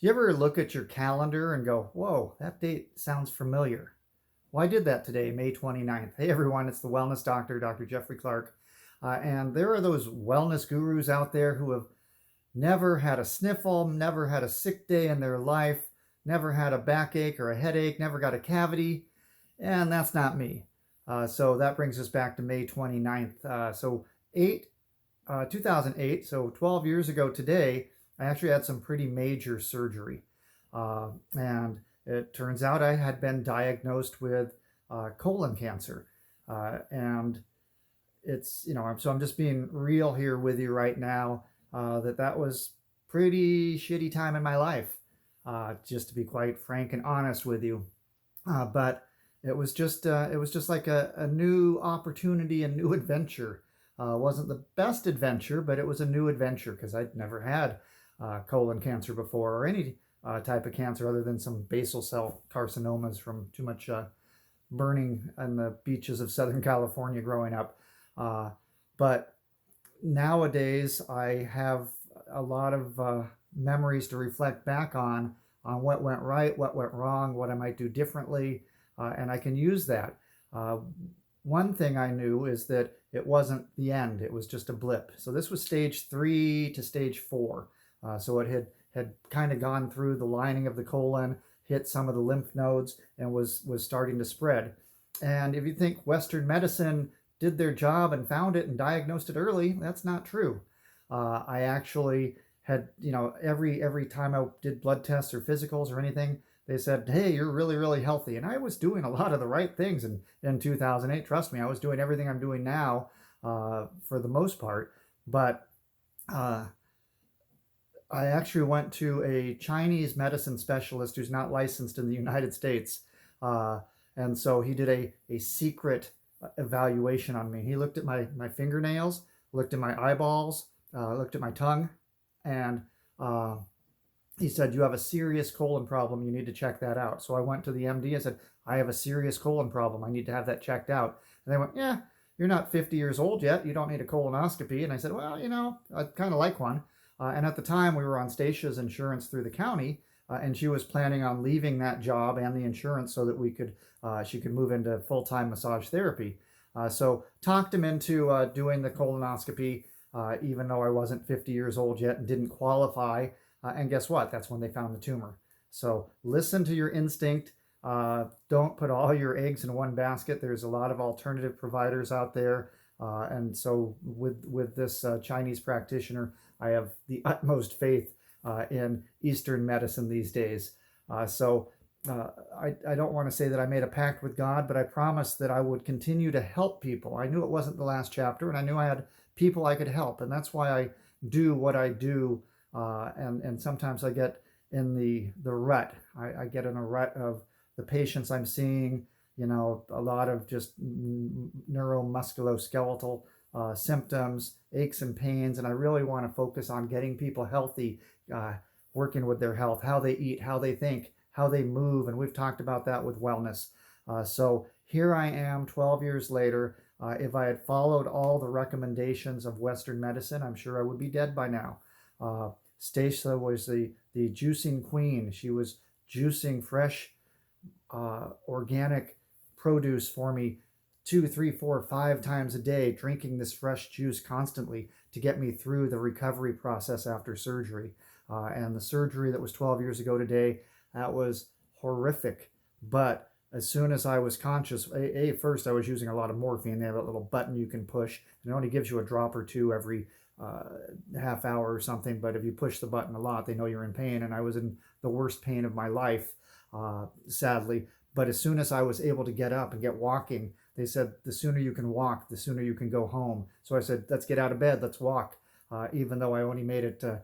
Do you ever look at your calendar and go, whoa, that date sounds familiar? Well, I did that today, May 29th. Hey, everyone, it's the Wellness Doctor, Dr. Jeffrey Clark. And there are those wellness gurus out there who have never had a sniffle, never had a sick day in their life, never had a backache or a headache, never got a cavity. And that's not me. So that brings us back to May 29th. 2008, so 12 years ago today, I actually had some pretty major surgery. And it turns out I had been diagnosed with colon cancer. And so I'm just being real here with you right now, that was pretty shitty time in my life, just to be quite frank and honest with you. But it was just like a new opportunity, a new adventure. Wasn't the best adventure, but it was a new adventure because I'd never had colon cancer before, or any type of cancer other than some basal cell carcinomas from too much burning on the beaches of Southern California growing up. But nowadays, I have a lot of memories to reflect back on what went right, what went wrong, what I might do differently, and I can use that. Uh, One thing I knew is that it wasn't the end; it was just a blip. So this was stage 3 to stage 4. So it had kind of gone through the lining of the colon, hit some of the lymph nodes, and was starting to spread. And if you think Western medicine did their job and found it and diagnosed it early, that's not true. I actually had, every time I did blood tests or physicals or anything, they said, hey, you're really, really healthy. And I was doing a lot of the right things in 2008. Trust me, I was doing everything I'm doing now, for the most part. But uh, I actually went to a Chinese medicine specialist who's not licensed in the United States. Uh, and so he did a secret evaluation on me. He looked at my fingernails, looked at my eyeballs, looked at my tongue, and uh, he said, you have a serious colon problem. You need to check that out. So I went to the MD and said, I have a serious colon problem. I need to have that checked out. And they went, yeah, you're not 50 years old yet. You don't need a colonoscopy. And I said, well, I kind of like one. And at the time, we were on Statia's insurance through the county, and she was planning on leaving that job and the insurance so that she could move into full-time massage therapy. So talked him into doing the colonoscopy, even though I wasn't 50 years old yet and didn't qualify. And guess what? That's when they found the tumor. So listen to your instinct. Don't put all your eggs in one basket. There's a lot of alternative providers out there. And so with this Chinese practitioner, I have the utmost faith in Eastern medicine these days. I don't want to say that I made a pact with God, but I promised that I would continue to help people. I knew it wasn't the last chapter, and I knew I had people I could help. And that's why I do what I do. And sometimes I get in the rut. I get in a rut of the patients I'm seeing, a lot of just neuromusculoskeletal symptoms, aches and pains, and I really want to focus on getting people healthy, working with their health, how they eat, how they think, how they move, and we've talked about that with wellness. So here I am 12 years later. If I had followed all the recommendations of Western medicine, I'm sure I would be dead by now. Stacia was the juicing queen. She was juicing fresh, organic produce for me 2, 3, 4, 5 times a day, drinking this fresh juice constantly to get me through the recovery process after surgery. And the surgery that was 12 years ago today, that was horrific. But as soon as I was conscious, first I was using a lot of morphine. They have a little button you can push, and it only gives you a drop or two every half hour or something. But if you push the button a lot, they know you're in pain. And I was in the worst pain of my life, sadly. But as soon as I was able to get up and get walking, they said, the sooner you can walk, the sooner you can go home. So I said, let's get out of bed, let's walk. Even though I only made it, a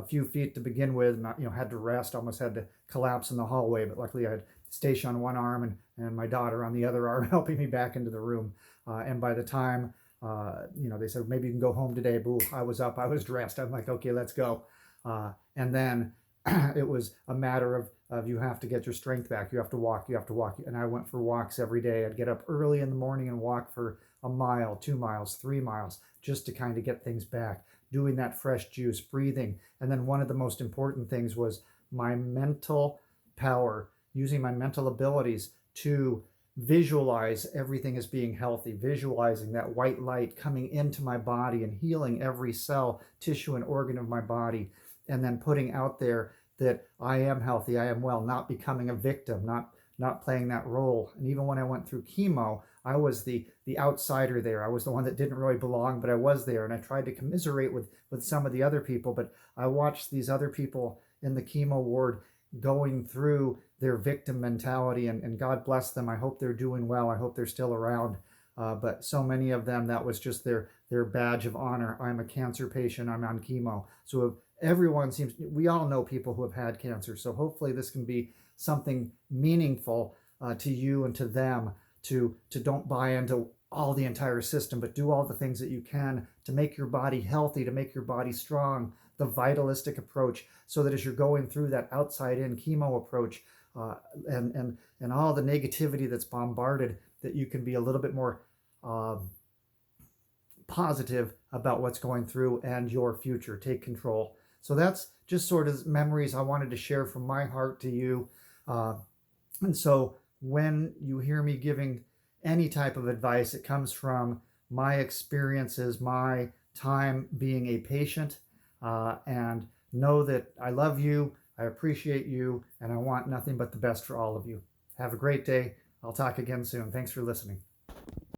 few feet to begin with, and had to rest, almost had to collapse in the hallway. But luckily I had Stacia on one arm and my daughter on the other arm helping me back into the room. And by the time, they said, maybe you can go home today. Boo, I was up, I was dressed. I'm like, okay, let's go. And then it was a matter of you have to get your strength back. You have to walk. And I went for walks every day. I'd get up early in the morning and walk for a mile, 2 miles, 3 miles, just to kind of get things back, doing that fresh juice, breathing. And then one of the most important things was my mental power, using my mental abilities to visualize everything as being healthy, visualizing that white light coming into my body and healing every cell, tissue, and organ of my body, and then putting out there that I am healthy, I am well, not becoming a victim, not playing that role. And even when I went through chemo, I was the outsider there. I was the one that didn't really belong, but I was there, and I tried to commiserate with some of the other people. But I watched these other people in the chemo ward going through their victim mentality, and God bless them. I hope they're doing well. I hope they're still around. But so many of them, that was just their badge of honor. I'm a cancer patient. I'm on chemo. So everyone seems, we all know people who have had cancer. So hopefully this can be something meaningful to you and to them, to don't buy into all the entire system, but do all the things that you can to make your body healthy, to make your body strong, the vitalistic approach, so that as you're going through that outside in chemo approach, and all the negativity that's bombarded, that you can be a little bit more positive about what's going through and your future. Take control. So that's just sort of memories I wanted to share from my heart to you. And so when you hear me giving any type of advice, it comes from my experiences, my time being a patient, and know that I love you, I appreciate you, and I want nothing but the best for all of you. Have a great day. I'll talk again soon. Thanks for listening.